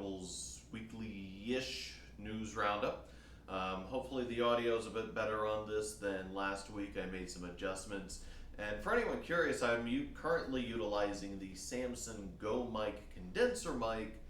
Pocketables weekly-ish news roundup. Hopefully the audio is a bit better on this than last week. I made some adjustments. And for anyone curious, I'm currently utilizing the Samsung Go mic condenser mic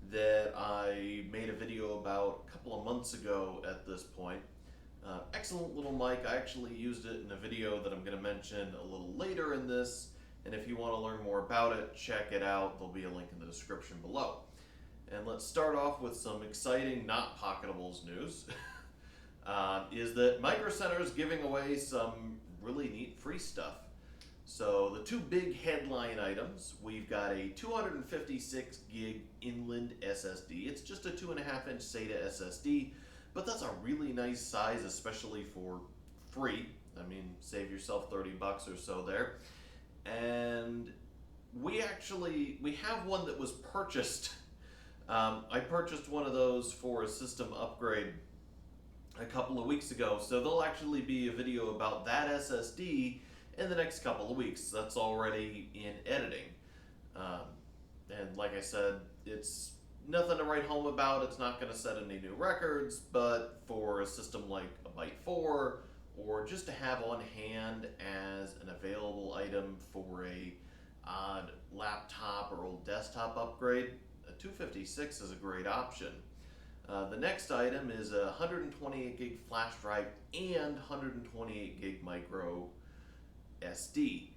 that I made a video about a couple of months ago at this point. Excellent little mic. I actually used it in a video that I'm going to mention a little later in this. And if you want to learn more about it, check it out. There'll be a link in the description below. And let's start off with some exciting, not Pocketables news. Is that Microcenter is giving away some really neat free stuff. So the two big headline items, we've got a 256 gig inland SSD. It's just a 2.5 inch SATA SSD, but that's a really nice size, especially for free. I mean, save yourself 30 bucks or so there. And we have one that was purchased. I purchased one of those for a system upgrade a couple of weeks ago, so there'll actually be a video about that SSD in the next couple of weeks. That's already in editing. And like I said, it's nothing to write home about. It's not going to set any new records, but for a system like a Byte 4, or just to have on hand as an available item for a odd laptop or old desktop upgrade, a 256 is a great option. The next item is a 128 gig flash drive and 128 gig micro SD.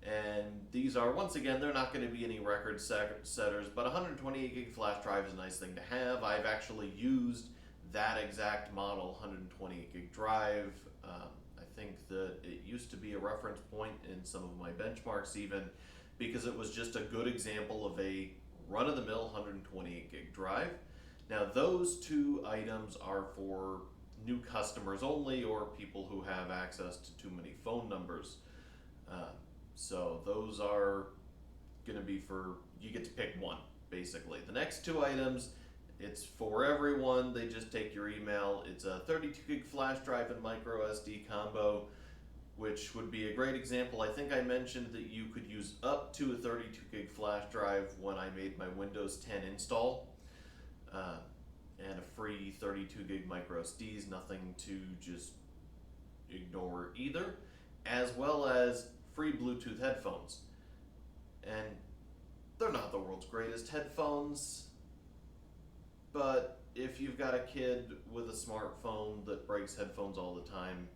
And these are, once again, they're not going to be any record setters, but 128 gig flash drive is a nice thing to have. I've actually used that exact model 128 gig drive. I think that it used to be a reference point in some of my benchmarks even, because it was just a good example of a run-of-the-mill 128 gig drive. Now those two items are for new customers only, or people who have access to too many phone numbers. So those are going to be for, you get to pick one basically. The next two items, it's for everyone. They just take your email. It's a 32 gig flash drive and micro SD combo, which would be a great example. I think I mentioned that you could use up to a 32 gig flash drive when I made my Windows 10 install, and a free 32 gig micro SDs, nothing to just ignore either, as well as free Bluetooth headphones. And they're not the world's greatest headphones, but if you've got a kid with a smartphone that breaks headphones all the time,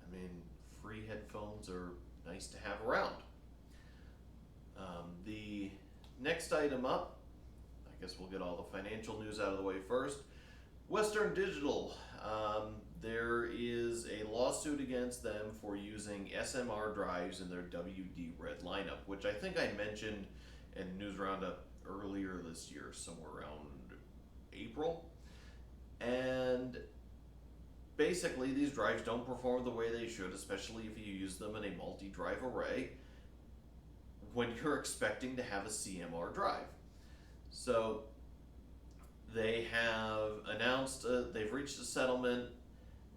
I mean, free headphones are nice to have around. The next item up, I guess we'll get all the financial news out of the way first. Western Digital, there is a lawsuit against them for using SMR drives in their WD Red lineup, which I think I mentioned in News Roundup earlier this year, somewhere around April. And basically these drives don't perform the way they should, especially if you use them in a multi-drive array when you're expecting to have a CMR drive. So they have announced they've reached a settlement,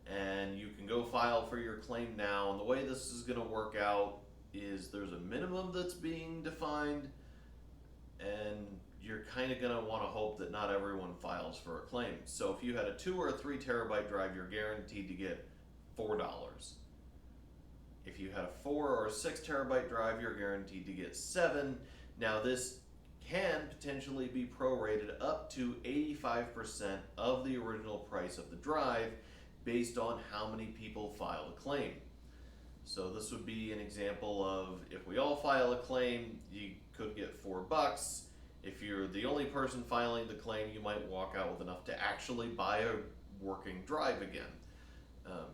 and you can go file for your claim now. And the way this is going to work out is there's a minimum that's being defined, and you're kind of going to want to hope that not everyone files for a claim. So if you had a 2 or a 3 terabyte drive, you're guaranteed to get $4. If you had a 4 or a 6 terabyte drive, you're guaranteed to get $7. Now this can potentially be prorated up to 85% of the original price of the drive based on how many people file a claim. So this would be an example of, if we all file a claim, you could get $4. If you're the only person filing the claim, you might walk out with enough to actually buy a working drive again.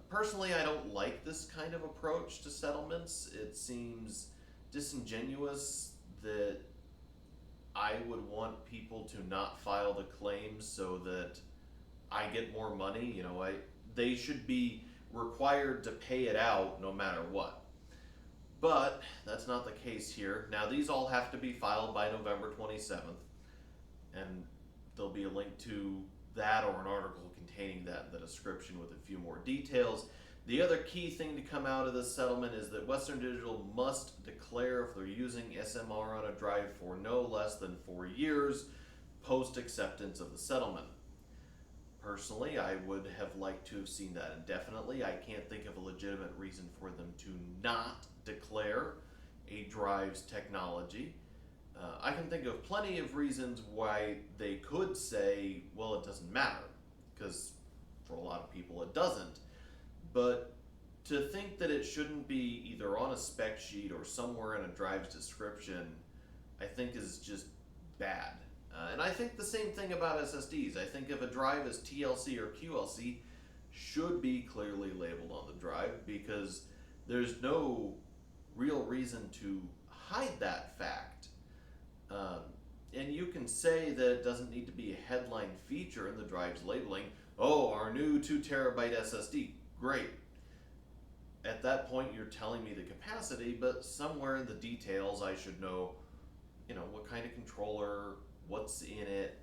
Personally, I don't like this kind of approach to settlements. It seems disingenuous that I would want people to not file the claims so that I get more money. You know, they should be required to pay it out no matter what. But that's not the case here. Now these all have to be filed by November 27th, and there'll be a link to that or an article containing that in the description with a few more details. The other key thing to come out of this settlement is that Western Digital must declare if they're using SMR on a drive for no less than 4 years post acceptance of the settlement. Personally, I would have liked to have seen that indefinitely. I can't think of a legitimate reason for them to not declare a drive's technology. I can think of plenty of reasons why they could say, well, it doesn't matter, because for a lot of people it doesn't. But to think that it shouldn't be either on a spec sheet or somewhere in a drive's description, I think is just bad. And I think the same thing about SSDs. I think if a drive is TLC or QLC, should be clearly labeled on the drive, because there's no real reason to hide that fact. And you can say that it doesn't need to be a headline feature in the drive's labeling. Oh, our new 2 terabyte SSD, great. At that point, you're telling me the capacity, but somewhere in the details, I should know, what kind of controller, what's in it,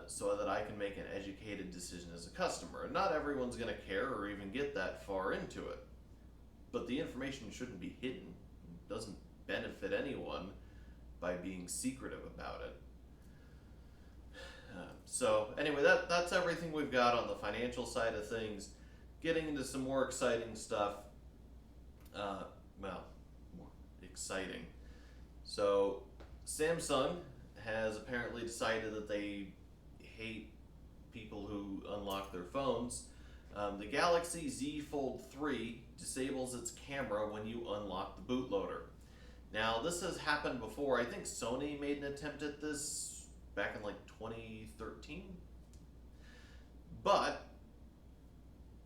so that I can make an educated decision as a customer. And not everyone's going to care or even get that far into it. But the information shouldn't be hidden. It doesn't benefit anyone by being secretive about it. So anyway, that's everything we've got on the financial side of things. Getting into some more exciting stuff. More exciting. So Samsung has apparently decided that they hate people who unlock their phones. The Galaxy Z Fold 3 disables its camera when you unlock the bootloader. Now, this has happened before. I think Sony made an attempt at this back in 2013. But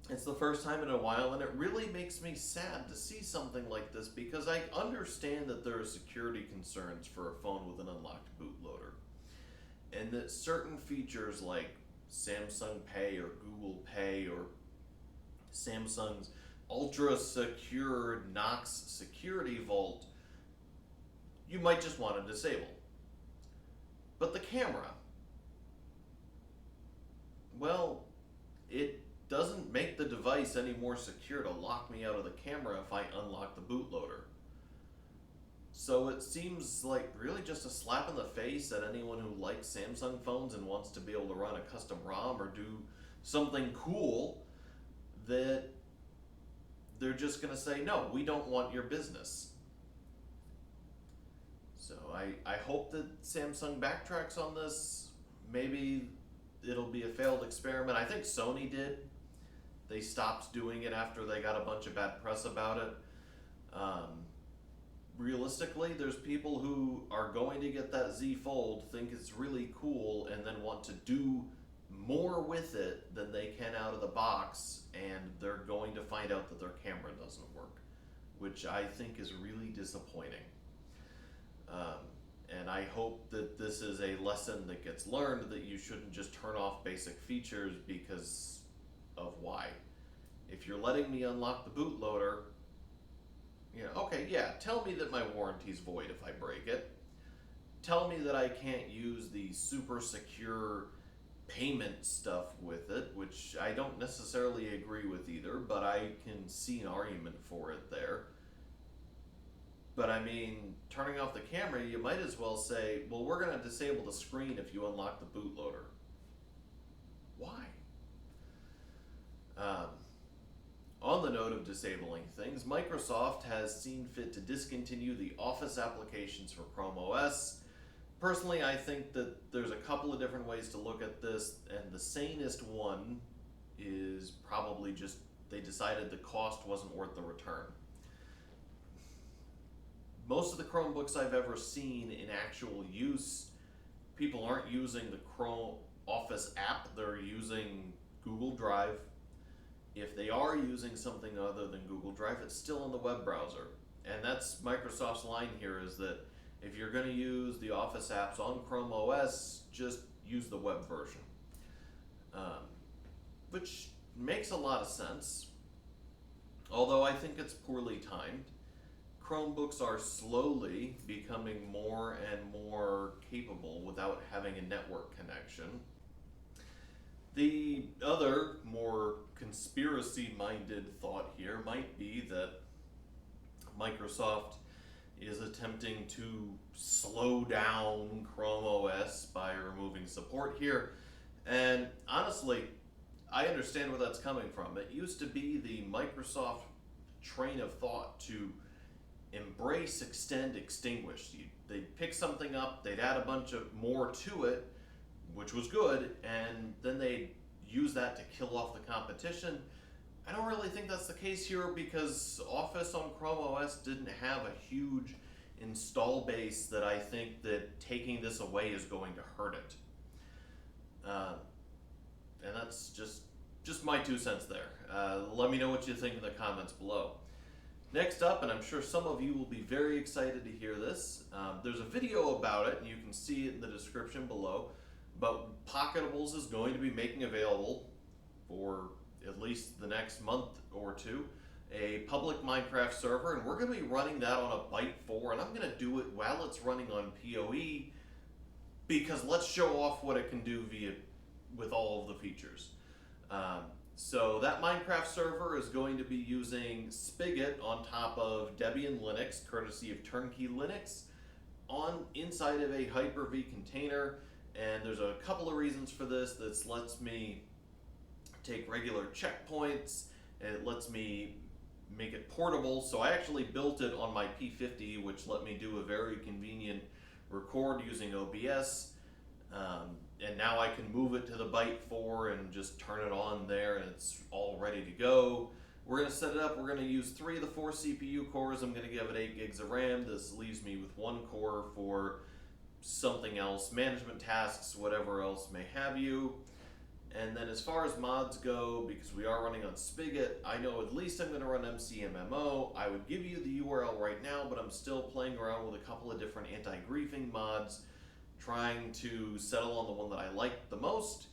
it's the first time in a while, and it really makes me sad to see something like this, because I understand that there are security concerns for a phone with an unlocked bootloader, and that certain features like Samsung Pay or Google Pay or Samsung's ultra secure Knox security vault, you might just want to disable. But the camera, well, it doesn't make the device any more secure to lock me out of the camera if I unlock the bootloader. So it seems like really just a slap in the face at anyone who likes Samsung phones and wants to be able to run a custom ROM or do something cool, that they're just going to say, no, we don't want your business. So I hope that Samsung backtracks on this. Maybe it'll be a failed experiment. I think Sony did. They stopped doing it after they got a bunch of bad press about it. Realistically, there's people who are going to get that Z Fold, think it's really cool, and then want to do more with it than they can out of the box, and they're going to find out that their camera doesn't work, which I think is really disappointing. And I hope that this is a lesson that gets learned, that you shouldn't just turn off basic features because of why. If you're letting me unlock the bootloader, okay, yeah, tell me that my warranty's void if I break it. Tell me that I can't use the super secure payment stuff with it, which I don't necessarily agree with either, but I can see an argument for it there. But I mean, turning off the camera, you might as well say, well, we're going to disable the screen if you unlock the bootloader. Why? On the note of disabling things, Microsoft has seen fit to discontinue the Office applications for ChromeOS. Personally, I think that there's a couple of different ways to look at this, and the sanest one is probably just they decided the cost wasn't worth the return. Most of the Chromebooks I've ever seen in actual use, people aren't using the Chrome Office app, they're using Google Drive. If they are using something other than Google Drive, it's still in the web browser. And that's Microsoft's line here, is that if you're going to use the Office apps on Chrome OS, just use the web version. Which makes a lot of sense, although I think it's poorly timed. Chromebooks are slowly becoming more and more capable without having a network connection. The other, more conspiracy-minded thought here might be that Microsoft is attempting to slow down ChromeOS by removing support here. And honestly, I understand where that's coming from. It used to be the Microsoft train of thought to embrace, extend, extinguish. They'd pick something up, they'd add a bunch of more to it, which was good, and then they'd use that to kill off the competition. I don't really think that's the case here because Office on ChromeOS didn't have a huge install base that I think that taking this away is going to hurt it. And that's just my 2 cents there. Let me know what you think in the comments below. Next up, and I'm sure some of you will be very excited to hear this, there's a video about it, and you can see it in the description below, but Pocketables is going to be making available for at least the next month or two a public Minecraft server, and we're going to be running that on a Byte 4, and I'm going to do it while it's running on PoE because let's show off what it can do with all of the features. So that Minecraft server is going to be using Spigot on top of Debian Linux, courtesy of Turnkey Linux, inside of a Hyper-V container. And there's a couple of reasons for this. This lets me take regular checkpoints, and it lets me make it portable. So I actually built it on my P50, which let me do a very convenient record using OBS. And now I can move it to the Byte 4 and just turn it on there, and it's all ready to go. We're going to set it up. We're going to use 3 of the 4 CPU cores. I'm going to give it 8 gigs of RAM. This leaves me with 1 core for something else, management tasks, whatever else may have you. And then as far as mods go, because we are running on Spigot, I know at least I'm going to run MCMMO. I would give you the URL right now, but I'm still playing around with a couple of different anti-griefing mods, trying to settle on the one that I like the most.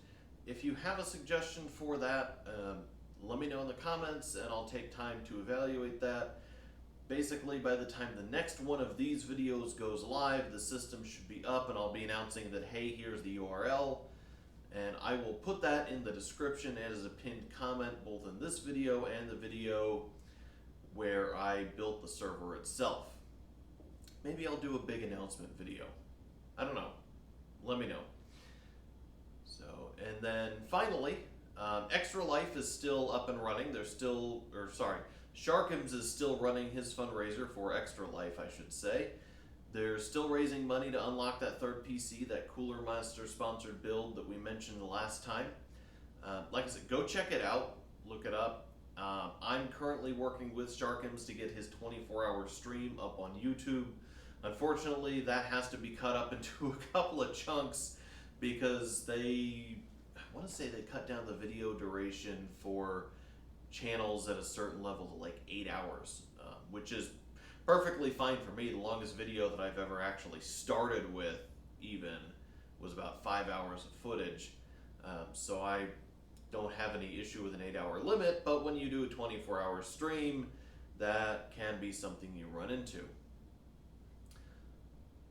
If you have a suggestion for that, let me know in the comments and I'll take time to evaluate that. Basically, by the time the next one of these videos goes live, the system should be up and I'll be announcing that, hey, here's the URL. And I will put that in the description as a pinned comment, both in this video and the video where I built the server itself. Maybe I'll do a big announcement video. I don't know. Let me know. So, and then finally, Extra Life is still up and running. Sharkims is still running his fundraiser for Extra Life, I should say. They're still raising money to unlock that third PC, that Cooler Monster sponsored build that we mentioned the last time. Like I said, go check it out, look it up. I'm currently working with Sharkims to get his 24-hour stream up on YouTube. Unfortunately, that has to be cut up into a couple of chunks because I want to say they cut down the video duration for channels at a certain level to like 8 hours, which is perfectly fine for me. The longest video that I've ever actually started with even was about 5 hours of footage. So I don't have any issue with an 8-hour limit, but when you do a 24-hour stream, that can be something you run into.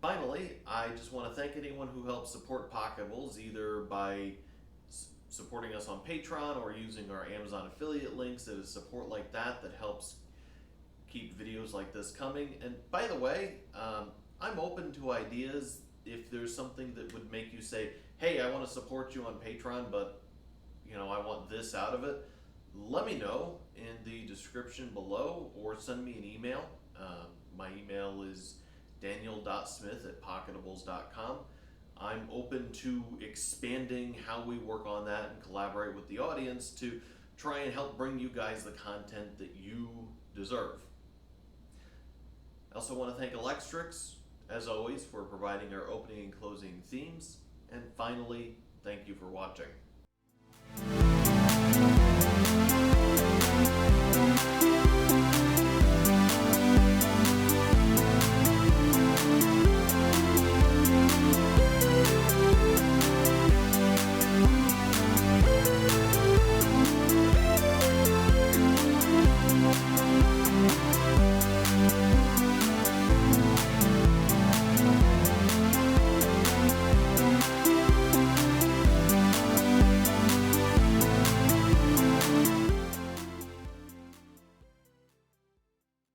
Finally, I just want to thank anyone who helps support Pocketables, either by supporting us on Patreon or using our Amazon affiliate links. It is support like that that helps keep videos like this coming. And by the way, I'm open to ideas. If there's something that would make you say, hey, I want to support you on Patreon, but I want this out of it, let me know in the description below or send me an email. My email is daniel.smith@Pocketables.com. I'm open to expanding how we work on that and collaborate with the audience to try and help bring you guys the content that you deserve. I also want to thank Electrix, as always, for providing our opening and closing themes. And finally, thank you for watching.